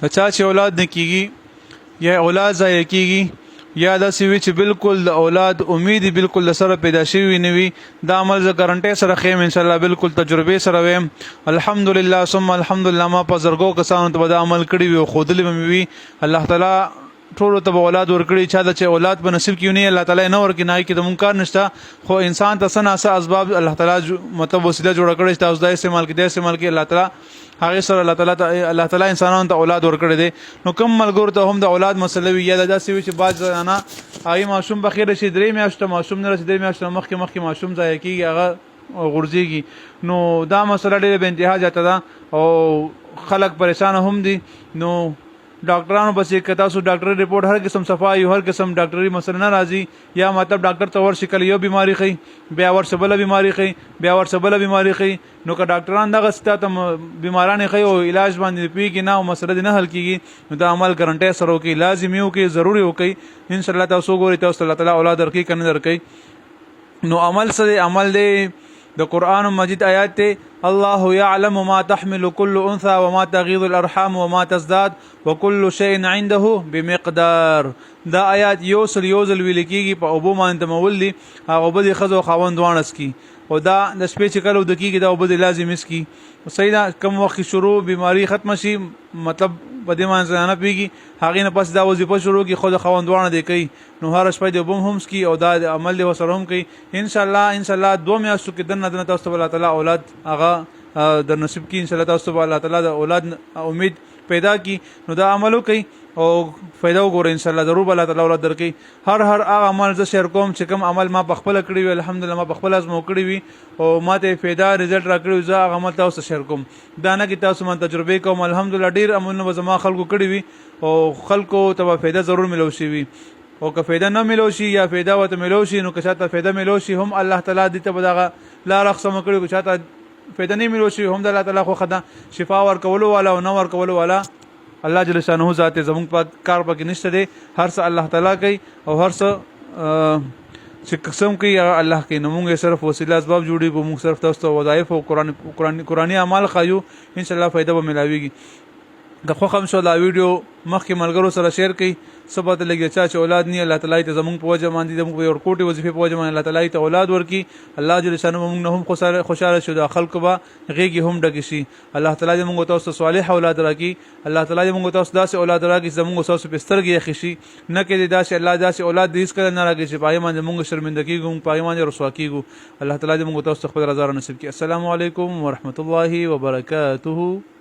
چا چې اولاد نه کیږي یا اولاد ضایع کیږي یا د سوي چې بالکل د اولاد امید بالکل سره پیدا شوی نه وي دا عمل ز ګارانټي سره خیم ان شاء الله بالکل تجربه سره ویم الحمدلله ثم الحمدلله ما په زرګو کسانو ته د عمل کړی وي خودلی مې وي الله تعالی ټول ته اولاد ورکړي چا د اولاد په نصیب کیونه الله تعالی نه ورکړي نه کې د منکر نشته خو انسان ته سناسه اسباب الله تعالی مطلب وسیله جوړ کړی تاسو د استعمال کې الله تعالی هغه سره الله تعالی انسانانو ته اولاد ورکړي دي نو کوم ملګرو ته هم د اولاد مسله وی یا د داسې چې باز زنانه هغه ماشوم بخیر شي درې میاشتې ماشوم نه رسیدي میاشتې مخکې ماشوم ځای کیږي هغه غورځيږي نو دا مسله ډېره به انتها جاته ده او خلک پریشان هم دي نو ډاکټرانو بس کتا سو ډاکټر ریپورت هر قسم صفای هر قسم ډاکټري مسله نه راځي یا مطلب ډاکټر ته ورشي کله یو بیماری خي بیا ورسه بل بیماری خي بیا ورسه بل بیماری خي نو که ډاکټران دغه ستاسو بیماران خي او علاج باندې پیږي نه او مسله نه حل کیږي نو دا عمل ګارانټي سره وکي لازمي وکي ضروري وکي ان شاء الله تاسو ګوري تاسو الله تعالی اولاد درکې کنه درکې نو عمل سره عمل دی د قران مجید آیات ته الله يعلم ما تحمل كل انثى وما تغيض الارحام وما تزداد وكل شيء عنده بمقدار دا آیات یوسل ویل کیږي په ابو باندې مولي هغه به خزو خاوند وانس کی او دا د شپې چې کلو د کیږي دا به لازم اس کی سیدا کم وخت شروع بیماری ختم شي مطلب بده مانځنه پیږي هغه نه پس دا وظیفه شروع کی خود خواندوانه دی کوي نو هر شپه د بوم همس کی او دا عمل له وسره هم کوي ان شاء الله 2 میاشتو کې دنه تاسو الله تعالی اولاد هغه د نصیب کی ان شاء الله تاسو الله تعالی د اولاد امید پیدا کی نو دا عملو کوي او فائدہ وګورئ ان شاء الله ضرور الله تعالی اولاد درکې هر هغه عمل ز شیر کوم چې کوم عمل ما بخپل کړی وي الحمدلله ما بخپل ازمو کړی وي او ماته فائدہ رزلټ را کړی زه هغه عمل تاسو شیر کوم دا نه کې تاسو من تجربه کوم الحمدلله ډیر عملونه زما خلکو کړی وي او خلکو ته فائدہ ضرور ملو شي وي او که فائدہ نه ملو شي یا فائدہ وته ملو شي نو که شاته فائدہ ملو شي هم الله تعالی دې ته بداغه لا رخصم کړی کو شاته فائدہ نه ملو شي هم د الله تعالی خو خدا شفا ور کولو والا او نو ور کولو والا الله جل شانه ذات زمون په کار پکې نشته دي هر څه الله تعالی کوي او هر څه چې قسم کوي الله کوي نو موږ صرف وسیله اسباب جوړي کو موږ صرف تاسو وظایف او قرآني اعمال خایو ان شاء الله فائدہ به ملاويږي د خو هم شو دا ویډیو مخکې ملګرو سره شیر کړئ سبا ته لګي چې اولاد نه الله تعالی ته زمون په وجه باندې زمون په ورکوټي وظیفه په وجه باندې الله تعالی ته اولاد ورکي الله جل شانه موږ نه هم خوشاله شو د خلق با غيږي هم ډګ شي الله تعالی موږ تاسو صالح اولاد راکي الله تعالی موږ تاسو داسې اولاد راکي زمون تاسو په سترګې خشي نه کې داسې الله داسې اولاد دې اس کله نه راکي چې پای باندې موږ شرمندګي ګم پای باندې رسوا کیږو الله تعالی موږ تاسو خپل رضا نصیب کړي السلام علیکم ورحمت الله وبرکاته